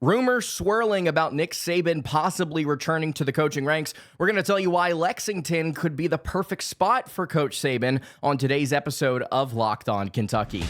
Rumors swirling about Nick Saban possibly returning to the coaching ranks. We're going to tell you why Lexington could be the perfect spot for Coach Saban on today's episode of Locked On Kentucky.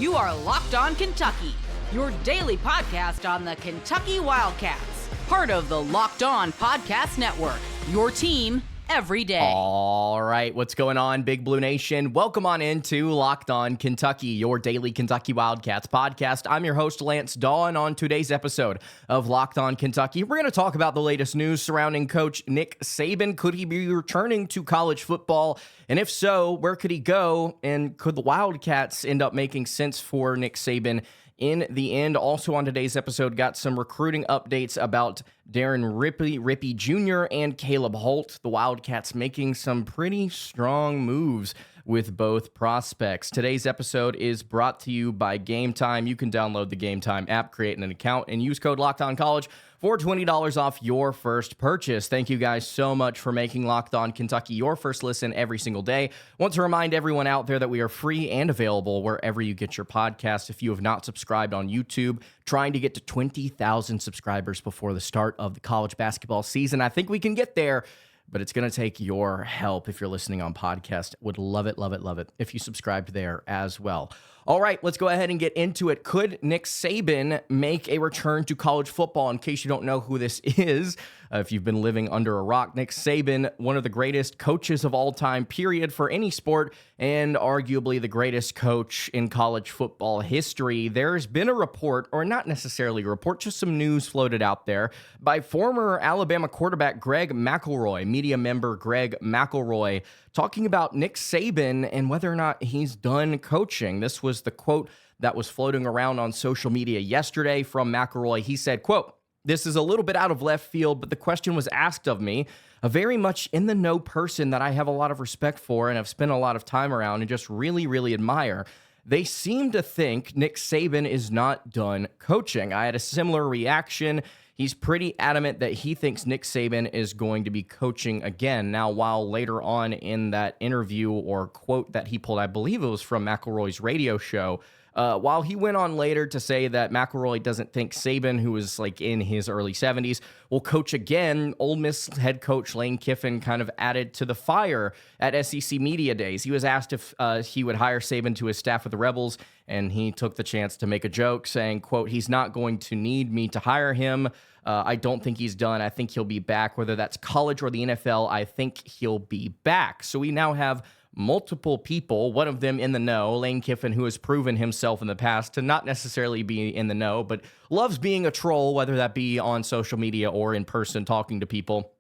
You are Locked On Kentucky, your daily podcast on the Kentucky Wildcats, part of the Locked On Podcast Network, your team every day. All right, what's going on, Big Blue Nation? Welcome on into Locked On Kentucky, your daily Kentucky Wildcats podcast. I'm your host, Lance Dawe, and on today's episode of Locked On Kentucky, we're going to talk about the latest news surrounding Coach Nick Saban. Could he be returning to college football? And if so, where could he go? And could the Wildcats end up making sense for Nick Saban in the end? Also on today's episode, got some recruiting updates about Darren Rippey Jr. and Caleb Holt. The Wildcats making some pretty strong moves with both prospects. Today's episode is brought to you by Game Time. You can download the Game Time app, create an account, and use code LOCKEDONCollege for $20 off your first purchase. Thank you guys so much for making Locked On Kentucky your first listen every single day. Want to remind everyone out there that we are free and available wherever you get your podcast. If you have not subscribed on YouTube, trying to get to 20,000 subscribers before the start of the college basketball season. I think we can get there, but it's going to take your help if you're listening on podcast. Would love it, love it, love it if you subscribed there as well. All right, let's go ahead and get into it. Could Nick Saban make a return to college football? In case you don't know who this is, if you've been living under a rock, Nick Saban, one of the greatest coaches of all time, period, for any sport, and arguably the greatest coach in college football history. There's been a report, or not necessarily a report, just some news floated out there by former Alabama quarterback Greg McElroy, media member Greg McElroy, talking about Nick Saban and whether or not he's done coaching. This was the quote that was floating around on social media yesterday from McElroy. He said, quote, "This is a little bit out of left field, but the question was asked of me, a very much in-the-know person that I have a lot of respect for and have spent a lot of time around and just really, really admire. They seem to think Nick Saban is not done coaching. I had a similar reaction. He's pretty adamant that he thinks Nick Saban is going to be coaching again." Now, while later on in that interview or quote that he pulled, I believe it was from McElroy's radio show, while he went on later to say that McElroy doesn't think Saban, who is like in his early 70s, will coach again, Ole Miss head coach Lane Kiffin kind of added to the fire at SEC Media Days. He was asked if he would hire Saban to his staff with the Rebels, and he took the chance to make a joke saying, quote, "He's not going to need me to hire him. I don't think he's done. I think he'll be back, whether that's college or the NFL. I think he'll be back." So we now have multiple people, one of them in the know, Lane Kiffin, who has proven himself in the past to not necessarily be in the know, but loves being a troll, whether that be on social media or in person talking to people.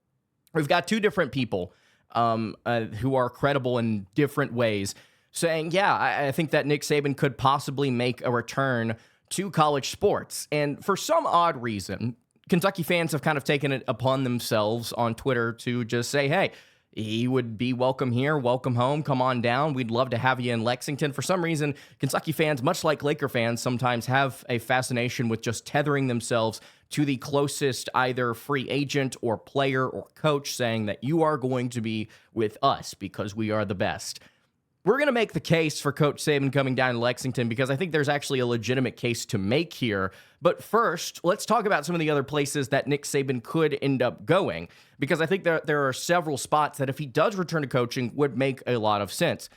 We've got two different people who are credible in different ways saying, yeah, I think that Nick Saban could possibly make a return to college sports. And for some odd reason, Kentucky fans have kind of taken it upon themselves on Twitter to just say, hey, he would be welcome here, welcome home, come on down. We'd love to have you in Lexington. For some reason, Kentucky fans, much like Laker fans, sometimes have a fascination with just tethering themselves to the closest either free agent or player or coach, saying that you are going to be with us because we are the best. We're going to make the case for Coach Saban coming down to Lexington because I think there's actually a legitimate case to make here. But first, let's talk about some of the other places that Nick Saban could end up going, because I think there are several spots that if he does return to coaching would make a lot of sense.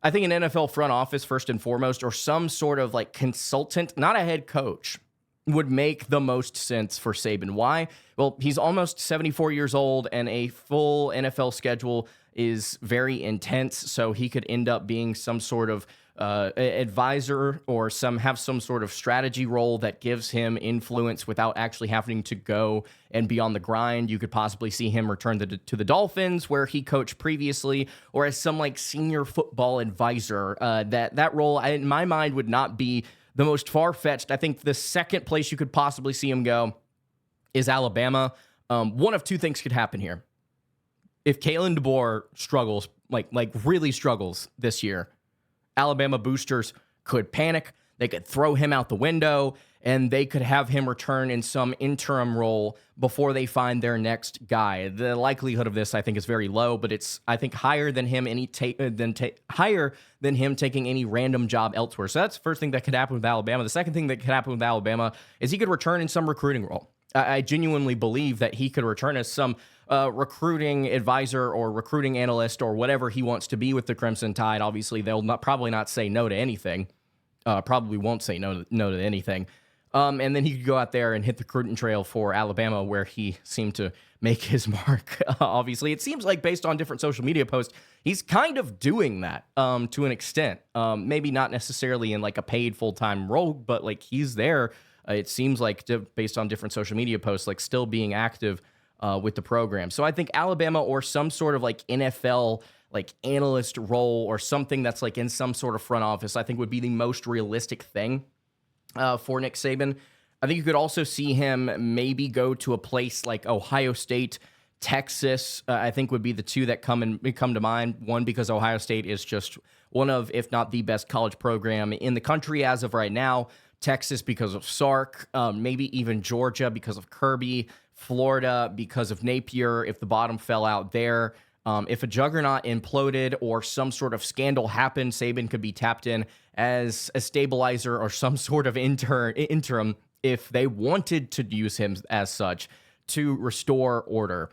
I think an NFL front office, first and foremost, or some sort of like consultant, not a head coach, would make the most sense for Saban. Why? Well, he's almost 74 years old, and a full NFL schedule is very intense, so he could end up being some sort of advisor or have some sort of strategy role that gives him influence without actually having to go and be on the grind. You could possibly see him return to the Dolphins, where he coached previously, or as some like senior football advisor. That role, in my mind, would not be the most far-fetched. I think the second place you could possibly see him go is Alabama. One of two things could happen here. If Kalen DeBoer struggles, like really struggles this year, Alabama boosters could panic. They could throw him out the window, and they could have him return in some interim role before they find their next guy. The likelihood of this, I think, is very low, but it's, I think, higher than him higher than him taking any random job elsewhere. So that's the first thing that could happen with Alabama. The second thing that could happen with Alabama is he could return in some recruiting role. I genuinely believe that he could return as some recruiting advisor or recruiting analyst or whatever he wants to be with the Crimson Tide. Obviously, they'll probably not say no to anything. Probably won't say no to anything. And then he could go out there and hit the recruiting trail for Alabama, where he seemed to make his mark. Obviously, it seems like based on different social media posts, he's kind of doing that to an extent. Maybe not necessarily in like a paid full-time role, but like he's there. It seems like based on different social media posts, like still being active with the program. So I think Alabama or some sort of like NFL like analyst role or something that's like in some sort of front office, I think would be the most realistic thing for Nick Saban. I think you could also see him maybe go to a place like Ohio State, Texas. I think would be the two that come to mind. One, because Ohio State is just one of, if not the best college program in the country as of right now. Texas because of Sark, maybe even Georgia because of Kirby, Florida because of Napier if the bottom fell out there. If a juggernaut imploded or some sort of scandal happened, Saban could be tapped in as a stabilizer or some sort of interim if they wanted to use him as such to restore order.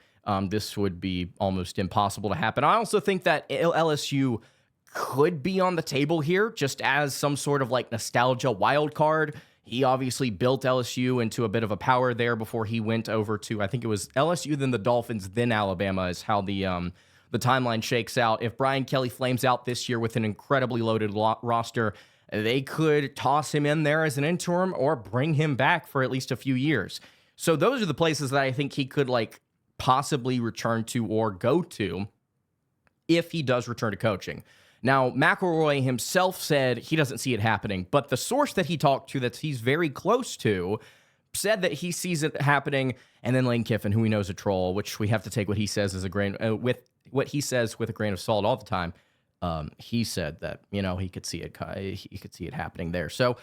This would be almost impossible to happen. I also think that LSU could be on the table here just as some sort of like nostalgia wild card. He obviously built LSU into a bit of a power there before he went over to, I think it was LSU, then the Dolphins, then Alabama is how the timeline shakes out. If Brian Kelly flames out this year with an incredibly loaded roster, they could toss him in there as an interim or bring him back for at least a few years. So those are the places that I think he could like possibly return to or go to if he does return to coaching. Now, McElroy himself said he doesn't see it happening, but the source that he talked to that he's very close to said that he sees it happening. And then Lane Kiffin, who we know is a troll, which we have to take what he says as a grain with what he says with a grain of salt all the time. He said that he could see it happening there. So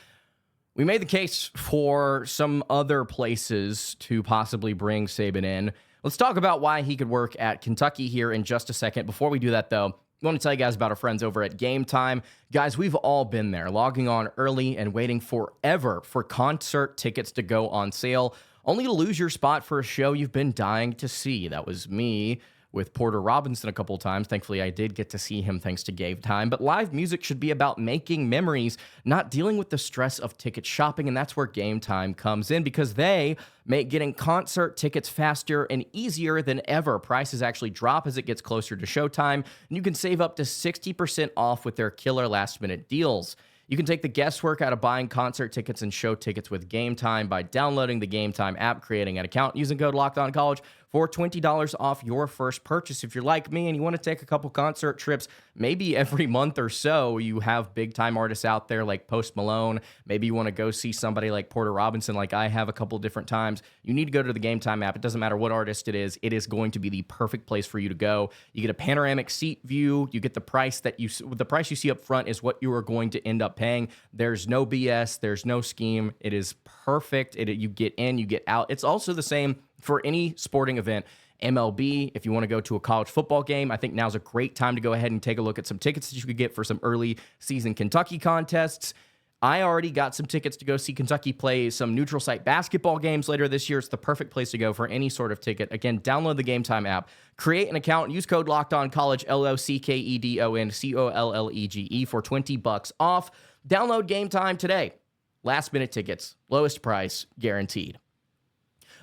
we made the case for some other places to possibly bring Saban in. Let's talk about why he could work at Kentucky here in just a second. Before we do that, though, I want to tell you guys about our friends over at Game Time. Guys, we've all been there, logging on early and waiting forever for concert tickets to go on sale, only to lose your spot for a show you've been dying to see. That was me with Porter Robinson a couple of times. Thankfully, I did get to see him thanks to Game Time. But live music should be about making memories, not dealing with the stress of ticket shopping. And that's where Game Time comes in, because they make getting concert tickets faster and easier than ever. Prices actually drop as it gets closer to showtime, and you can save up to 60% off with their killer last-minute deals. You can take the guesswork out of buying concert tickets and show tickets with Game Time by downloading the Game Time app, creating an account, using code LOCKEDONCollege for $20 off your first purchase. If you're like me and you want to take a couple concert trips, maybe every month or so, you have big-time artists out there like Post Malone. Maybe you want to go see somebody like Porter Robinson like I have a couple different times. You need to go to the Game Time app. It doesn't matter what artist it is going to be the perfect place for you to go. You get a panoramic seat view. You get the price you see up front is what you are going to end up paying. There's no BS. There's no scheme. It is perfect. You get in, you get out. It's also the same for any sporting event. MLB, if you want to go to a college football game, I think now's a great time to go ahead and take a look at some tickets that you could get for some early season Kentucky contests. I already got some tickets to go see Kentucky play some neutral site basketball games later this year. It's the perfect place to go for any sort of ticket. Again, download the Game Time app, create an account, use code LOCKEDONCollege, LOCKEDONCOLLEGE for $20 off. Download Game Time today. Last minute tickets, lowest price guaranteed.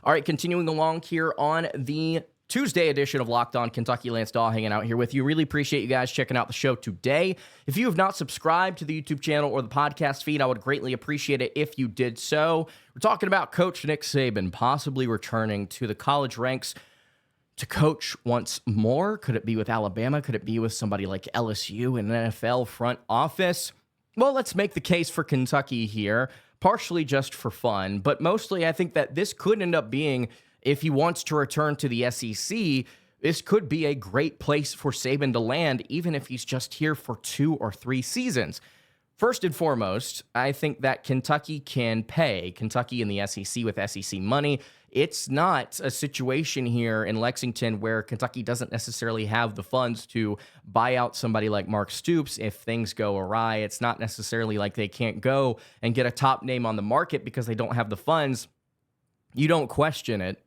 All right, continuing along here on the Tuesday edition of Locked On Kentucky. Lance Dawe hanging out here with you. Really appreciate you guys checking out the show today. If you have not subscribed to the YouTube channel or the podcast feed, I would greatly appreciate it if you did so. We're talking about Coach Nick Saban possibly returning to the college ranks to coach once more. Could it be with Alabama? Could it be with somebody like LSU in an NFL front office? Well, let's make the case for Kentucky here, partially just for fun, but mostly I think that this could end up being, if he wants to return to the SEC, this could be a great place for Saban to land, even if he's just here for 2 or 3 seasons. First and foremost, I think that Kentucky can pay. Kentucky and the SEC with SEC money. It's not a situation here in Lexington where Kentucky doesn't necessarily have the funds to buy out somebody like Mark Stoops if things go awry. It's not necessarily like they can't go and get a top name on the market because they don't have the funds. You don't question it.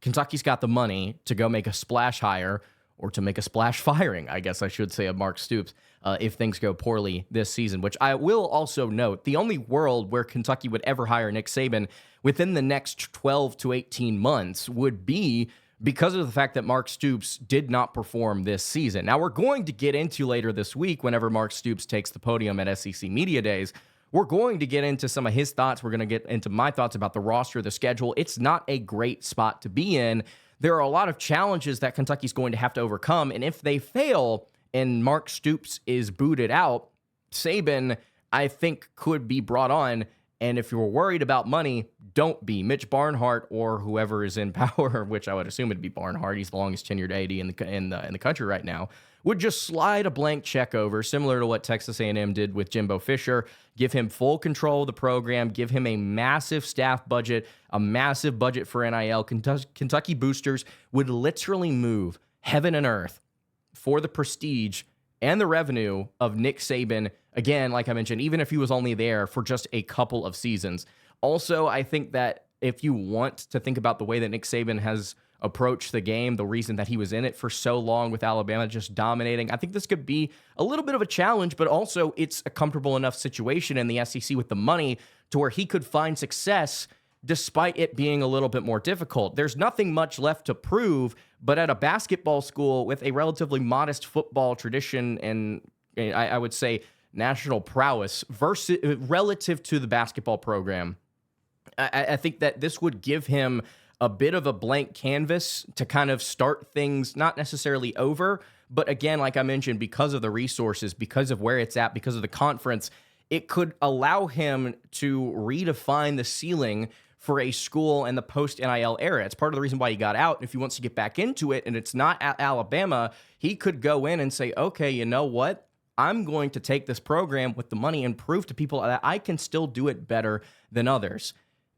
Kentucky's got the money to go make a splash hire, or to make a splash firing, I guess I should say, of Mark Stoops if things go poorly this season, which I will also note, the only world where Kentucky would ever hire Nick Saban within the next 12 to 18 months would be because of the fact that Mark Stoops did not perform this season. Now, we're going to get into later this week, whenever Mark Stoops takes the podium at SEC Media Days, we're going to get into some of his thoughts. We're going to get into my thoughts about the roster, the schedule. It's not a great spot to be in. There are a lot of challenges that Kentucky's going to have to overcome, and if they fail and Mark Stoops is booted out, Saban, I think, could be brought on. And if you're worried about money, don't be. Mitch Barnhart or whoever is in power, which I would assume it'd be Barnhart, he's the longest tenured AD in the country right now, would just slide a blank check over, similar to what Texas A&M did with Jimbo Fisher, give him full control of the program, give him a massive staff budget, a massive budget for NIL. Kentucky boosters would literally move heaven and earth for the prestige and the revenue of Nick Saban. Again, like I mentioned, even if he was only there for just a couple of seasons. Also, I think that if you want to think about the way that Nick Saban has approached the game, the reason that he was in it for so long with Alabama just dominating, I think this could be a little bit of a challenge, but also it's a comfortable enough situation in the SEC with the money to where he could find success despite it being a little bit more difficult. There's nothing much left to prove, but at a basketball school with a relatively modest football tradition and I would say national prowess relative to the basketball program, I think that this would give him a bit of a blank canvas to kind of start things, not necessarily over, but again, like I mentioned, because of the resources, because of where it's at, because of the conference, it could allow him to redefine the ceiling for a school in the post-NIL era. It's part of the reason why he got out. If he wants to get back into it and it's not at Alabama, he could go in and say, okay, you know what? I'm going to take this program with the money and prove to people that I can still do it better than others.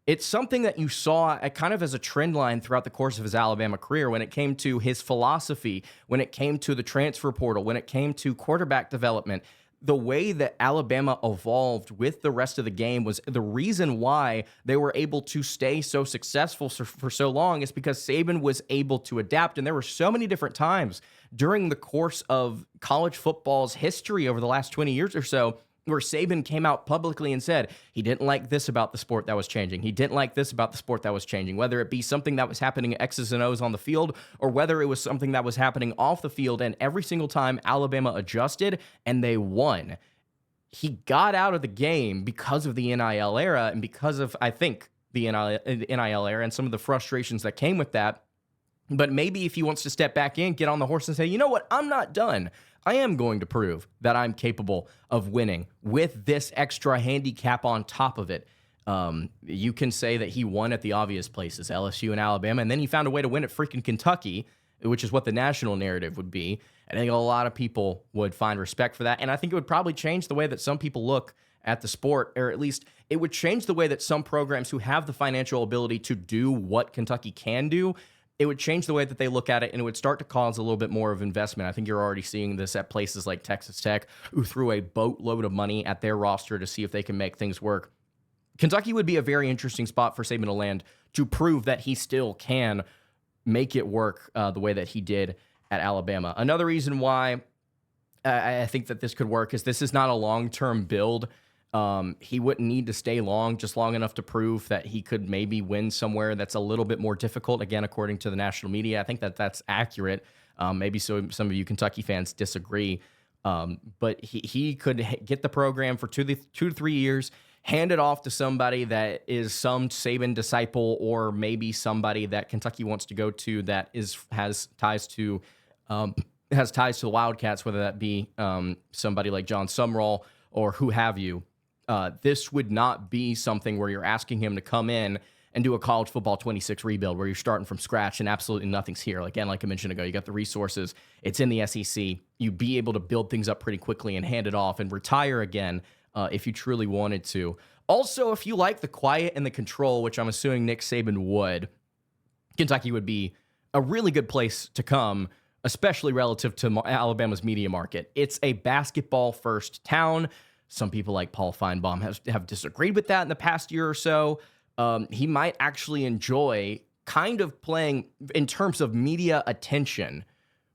It's something that you saw kind of as a trend line throughout the course of his Alabama career when it came to his philosophy, when it came to the transfer portal, when it came to quarterback development. The way that Alabama evolved with the rest of the game was the reason why they were able to stay so successful for so long is because Saban was able to adapt. And there were so many different times during the course of college football's history over the last 20 years or so where Saban came out publicly and said he didn't like this about the sport that was changing. He didn't like this about the sport that was changing, whether it be something that was happening X's and O's on the field or whether it was something that was happening off the field. And every single time Alabama adjusted and they won. He got out of the game because of the NIL era and because of, I think, the NIL era and some of the frustrations that came with that. But maybe if he wants to step back in, get on the horse and say, you know what, I'm not done. I am going to prove that I'm capable of winning with this extra handicap on top of it. You can say that he won at the obvious places, LSU and Alabama, and then he found a way to win at freaking Kentucky, which is what the national narrative would be. I think a lot of people would find respect for that, and I think it would probably change the way that some people look at the sport, or at least it would change the way that some programs who have the financial ability to do what Kentucky can do, it would change the way that they look at it, and it would start to cause a little bit more of investment. I think you're already seeing this at places like Texas Tech, who threw a boatload of money at their roster to see if they can make things work. Kentucky would be a very interesting spot for Saban to land to prove that he still can make it work the way that he did at Alabama. Another reason why I think that this could work is this is not a long-term build. He wouldn't need to stay just long enough to prove that he could maybe win somewhere that's a little bit more difficult. Again, according to the national media, I think that that's accurate. Maybe some of you Kentucky fans disagree. But he could get the program for 2 to 3 years, hand it off to somebody that is some Saban disciple or maybe somebody that Kentucky wants to go to that has ties to the Wildcats, whether that be somebody like John Sumrall or who have you. This would not be something where you're asking him to come in and do a college football 26 rebuild where you're starting from scratch and absolutely nothing's here. Again, like I mentioned ago, you got the resources. It's in the SEC. You'd be able to build things up pretty quickly and hand it off and retire again if you truly wanted to. Also, if you like the quiet and the control, which I'm assuming Nick Saban would, Kentucky would be a really good place to come, especially relative to Alabama's media market. It's a basketball-first town. Some people like Paul Feinbaum have disagreed with that in the past year or so. He might actually enjoy kind of playing, in terms of media attention,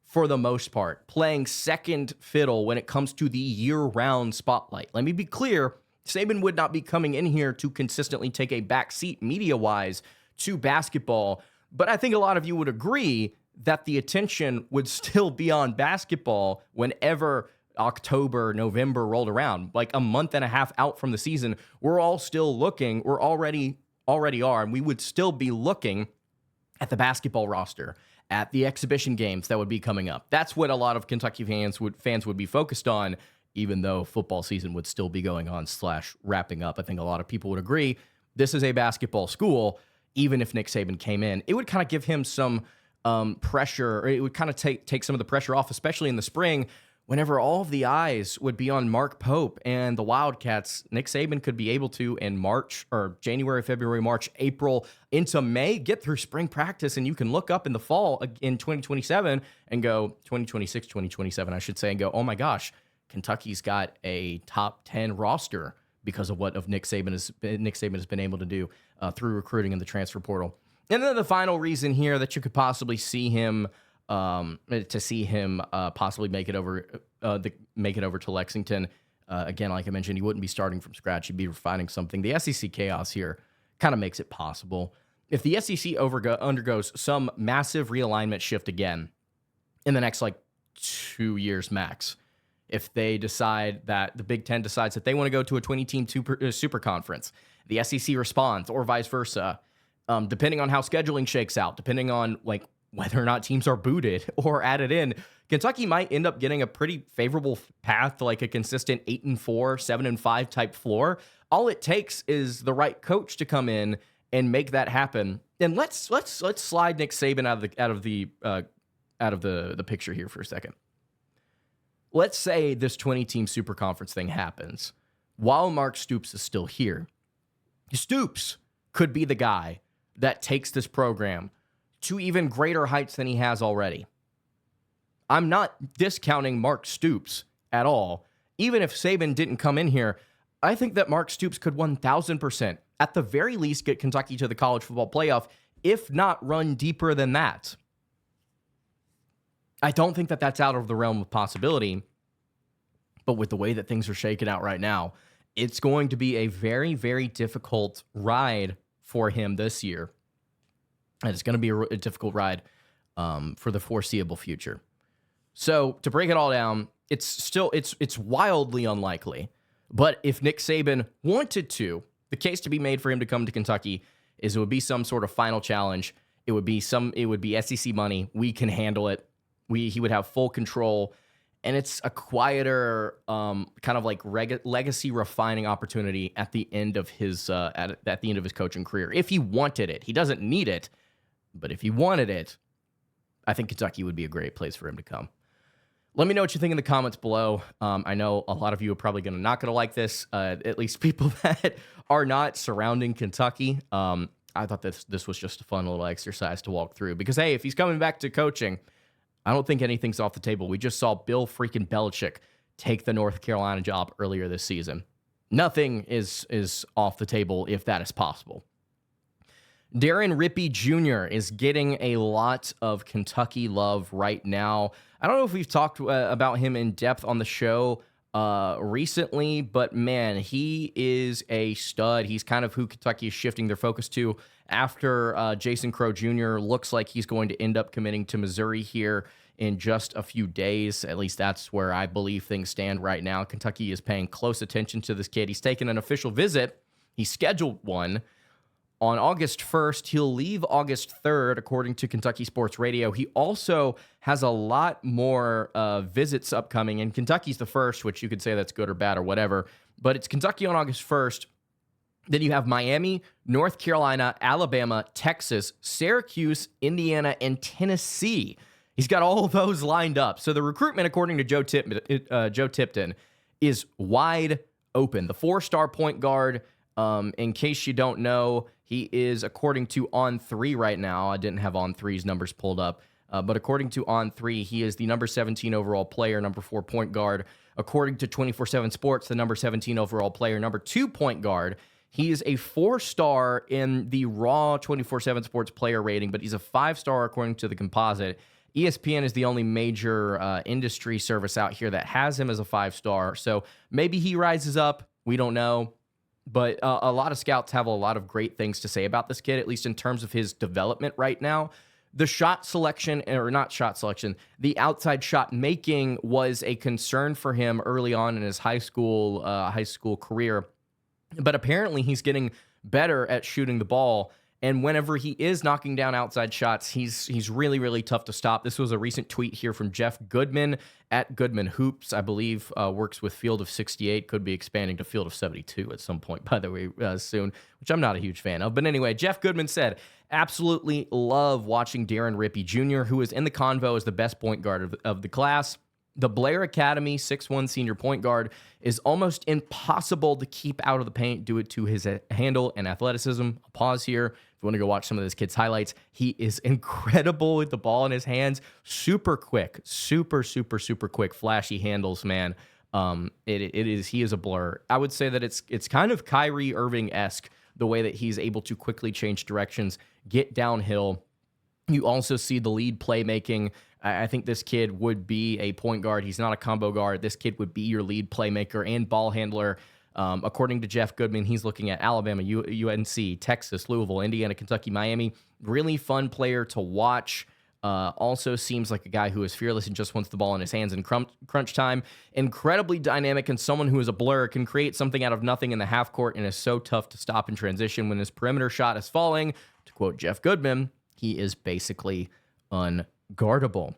for the most part, playing second fiddle when it comes to the year-round spotlight. Let me be clear, Saban would not be coming in here to consistently take a backseat media-wise to basketball, but I think a lot of you would agree that the attention would still be on basketball whenever October, November rolled around. Like a month and a half out from the season, we're all still looking, we're already are, and we would still be looking at the basketball roster, at the exhibition games that would be coming up. That's what a lot of Kentucky fans would be focused on, even though football season would still be going on / wrapping up. I think a lot of people would agree this is a basketball school. Even if Nick Saban came in, it would kind of give him some pressure, or it would kind of take some of the pressure off, especially in the spring, whenever all of the eyes would be on Mark Pope and the Wildcats. Nick Saban could be able to, in March, or January, February, March, April, into May, get through spring practice, and you can look up in the fall in 2027 and go, 2026, 2027, I should say, and go, oh my gosh, Kentucky's got a top 10 roster because of what Nick Saban has been able to do through recruiting in the transfer portal. And then the final reason here that you could possibly see him possibly make it over to Lexington. Again, like I mentioned, he wouldn't be starting from scratch. He'd be refining something. The SEC chaos here kind of makes it possible. If the SEC undergoes some massive realignment shift again in the next 2 years max, if they decide that the Big Ten decides that they want to go to a 20-team super conference, the SEC responds, or vice versa, depending on how scheduling shakes out, depending on whether or not teams are booted or added in, Kentucky might end up getting a pretty favorable path to a consistent 8-4, 7-5 type floor. All it takes is the right coach to come in and make that happen. And let's slide Nick Saban out of the picture here for a second. Let's say this 20-team super conference thing happens while Mark Stoops is still here. Stoops could be the guy that takes this program to even greater heights than he has already. I'm not discounting Mark Stoops at all. Even if Saban didn't come in here, I think that Mark Stoops could 1,000%, at the very least, get Kentucky to the college football playoff, if not run deeper than that. I don't think that that's out of the realm of possibility, but with the way that things are shaking out right now, it's going to be a very, very difficult ride for him this year. And it's going to be a difficult ride for the foreseeable future. So to break it all down, it's wildly unlikely. But if Nick Saban wanted to, the case to be made for him to come to Kentucky is it would be some sort of final challenge. It would be SEC money. We can handle it. He would have full control, and it's a quieter kind of legacy refining opportunity at the end of his at the end of his coaching career. If he wanted it, he doesn't need it, but if he wanted it, I think Kentucky would be a great place for him to come. Let me know what you think in the comments below. I know a lot of you are probably not going to like this, at least people that are not surrounding Kentucky. I thought this was just a fun little exercise to walk through because, hey, if he's coming back to coaching, I don't think anything's off the table. We just saw Bill freaking Belichick take the North Carolina job earlier this season. Nothing is off the table if that is possible. Darren Rippey Jr. is getting a lot of Kentucky love right now. I don't know if we've talked about him in depth on the show recently, but man, he is a stud. He's kind of who Kentucky is shifting their focus to after Jason Crow Jr. looks like he's going to end up committing to Missouri here in just a few days. At least that's where I believe things stand right now. Kentucky is paying close attention to this kid. He's taken an official visit. He scheduled one on August 1st. He'll leave August 3rd, according to Kentucky Sports Radio. He also has a lot more visits upcoming, and Kentucky's the first, which you could say that's good or bad or whatever, but it's Kentucky on August 1st. Then you have Miami, North Carolina, Alabama, Texas, Syracuse, Indiana, and Tennessee. He's got all of those lined up. So the recruitment, according to Joe Tipton, is wide open. The 4-star point guard, in case you don't know, he is, according to On3 right now, I didn't have On3's numbers pulled up, but according to On3, he is the number 17 overall player, number 4 point guard. According to 24/7 Sports, the number 17 overall player, number 2 point guard. He is a 4-star in the raw 24/7 Sports player rating, but he's a 5-star according to the composite. ESPN is the only major industry service out here that has him as a 5-star. So maybe he rises up. We don't know. But a lot of scouts have a lot of great things to say about this kid, at least in terms of his development right now. The shot selection, or not shot selection, the outside shot making was a concern for him early on in his high school career. But apparently he's getting better at shooting the ball. And whenever he is knocking down outside shots, he's really, really tough to stop. This was a recent tweet here from Jeff Goodman at Goodman Hoops, I believe, works with Field of 68, could be expanding to Field of 72 at some point, by the way, soon, which I'm not a huge fan of. But anyway, Jeff Goodman said, absolutely love watching Darren Rippey Jr., who is in the convo as the best point guard of the class. The Blair Academy 6'1" senior point guard is almost impossible to keep out of the paint due to his handle and athleticism. I'll pause here. If you want to go watch some of this kid's highlights, he is incredible with the ball in his hands. Super quick, super quick, flashy handles, man. He is a blur. I would say that it's kind of Kyrie Irving-esque, the way that he's able to quickly change directions, get downhill. You also see the lead playmaking. I think this kid would be a point guard. He's not a combo guard. This kid would be your lead playmaker and ball handler. According to Jeff Goodman, he's looking at Alabama, UNC, Texas, Louisville, Indiana, Kentucky, Miami. Really fun player to watch. Also seems like a guy who is fearless and just wants the ball in his hands in crunch time. Incredibly dynamic, and someone who is a blur, can create something out of nothing in the half court and is so tough to stop in transition when his perimeter shot is falling. To quote Jeff Goodman, he is basically unguardable.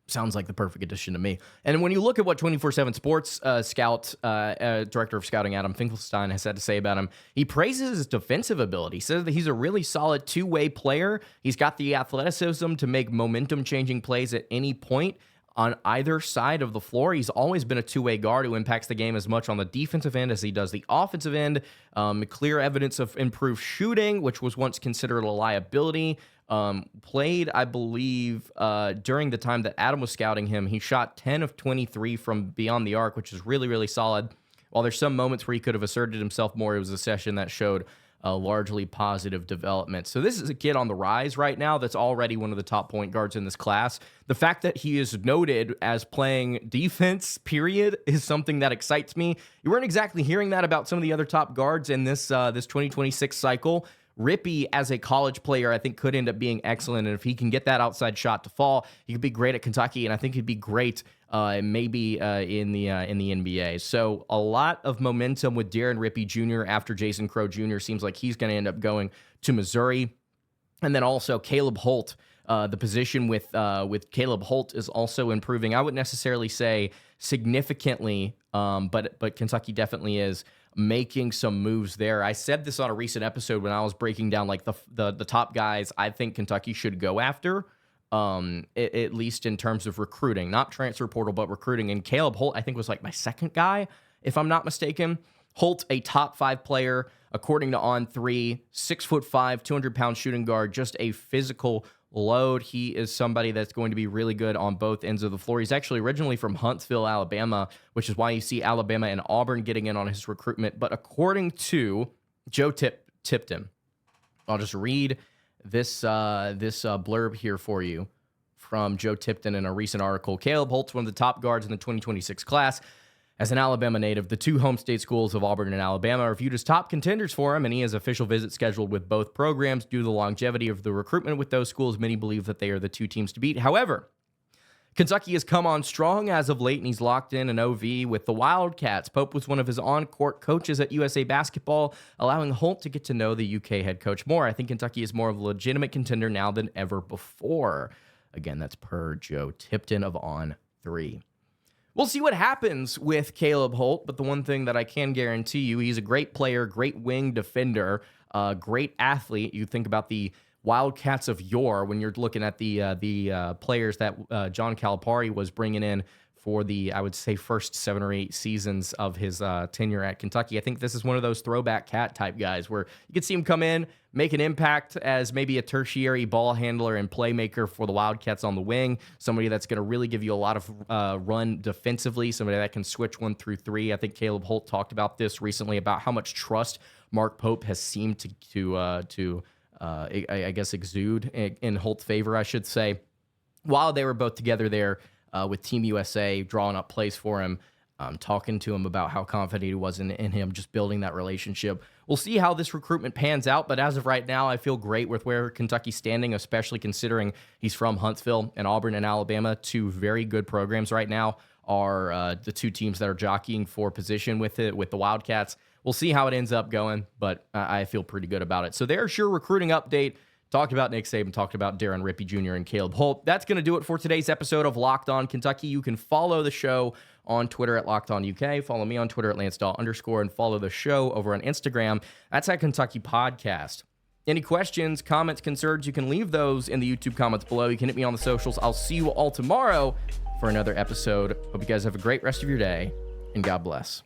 Sounds like the perfect addition to me. And when you look at what 24/7 Sports Director of Scouting Adam Finkelstein has had to say about him, he praises his defensive ability. He says that he's a really solid two-way player. He's got the athleticism to make momentum-changing plays at any point on either side of the floor. He's always been a two-way guard who impacts the game as much on the defensive end as he does the offensive end. Clear evidence of improved shooting, which was once considered a liability. Played, I believe, during the time that Adam was scouting him, he shot 10 of 23 from beyond the arc, which is really, really solid. While there's some moments where he could have asserted himself more, it was a session that showed largely positive development. So this is a kid on the rise right now that's already one of the top point guards in this class. The fact that he is noted as playing defense, period, is something that excites me. You weren't exactly hearing that about some of the other top guards in this 2026 cycle. Rippey, as a college player, I think could end up being excellent, and if he can get that outside shot to fall, he could be great at Kentucky, and I think he'd be great maybe in the NBA. So a lot of momentum with Darren Rippey Jr. after Jason Crow Jr. Seems like he's going to end up going to Missouri. And then also Caleb Holt. The position with Caleb Holt is also improving. I wouldn't necessarily say significantly, but Kentucky definitely is making some moves there. I said this on a recent episode when I was breaking down like the top guys I think Kentucky should go after, at least in terms of recruiting, not transfer portal, but recruiting. And Caleb Holt, I think, was like my second guy, if I'm not mistaken. Holt, a top 5 player, according to On3, 6'5", 200-pound shooting guard, just a physical load. He is somebody that's going to be really good on both ends of the floor. He's actually originally from Huntsville, Alabama, which is why you see Alabama and Auburn getting in on his recruitment. But according to Joe Tipton, I'll just read this blurb here for you from Joe Tipton in a recent article. Caleb Holt's one of the top guards in the 2026 class. As an Alabama native, the two home state schools of Auburn and Alabama are viewed as top contenders for him, and he has official visits scheduled with both programs. Due to the longevity of the recruitment with those schools, many believe that they are the two teams to beat. However, Kentucky has come on strong as of late, and he's locked in an OV with the Wildcats. Pope was one of his on-court coaches at USA Basketball, allowing Holt to get to know the UK head coach more. I think Kentucky is more of a legitimate contender now than ever before. Again, that's per Joe Tipton of On3. We'll see what happens with Caleb Holt, but the one thing that I can guarantee you, he's a great player, great wing defender, great athlete. You think about the Wildcats of yore when you're looking at the players that John Calipari was bringing in for the, I would say, first 7 or 8 seasons of his tenure at Kentucky. I think this is one of those throwback cat type guys where you could see him come in, make an impact as maybe a tertiary ball handler and playmaker for the Wildcats on the wing, somebody that's going to really give you a lot of run defensively, somebody that can switch 1 through 3. I think Caleb Holt talked about this recently, about how much trust Mark Pope has seemed to I guess, exude in Holt's favor, I should say, while they were both together there with Team USA, drawing up plays for him, talking to him about how confident he was in him, just building that relationship. We'll see how this recruitment pans out, but as of right now, I feel great with where Kentucky's standing, especially considering he's from Huntsville, and Auburn and Alabama, 2 very good programs right now, are the 2 teams that are jockeying for position with the Wildcats. We'll see how it ends up going, but I feel pretty good about it. So there's your recruiting update. Talked about Nick Saban, talked about Darren Rippey Jr. and Caleb Holt. That's going to do it for today's episode of Locked On Kentucky. You can follow the show on Twitter at Locked On UK. Follow me on Twitter at LanceDawe_, and follow the show over on Instagram. That's at Kentucky Podcast. Any questions, comments, concerns, you can leave those in the YouTube comments below. You can hit me on the socials. I'll see you all tomorrow for another episode. Hope you guys have a great rest of your day, and God bless.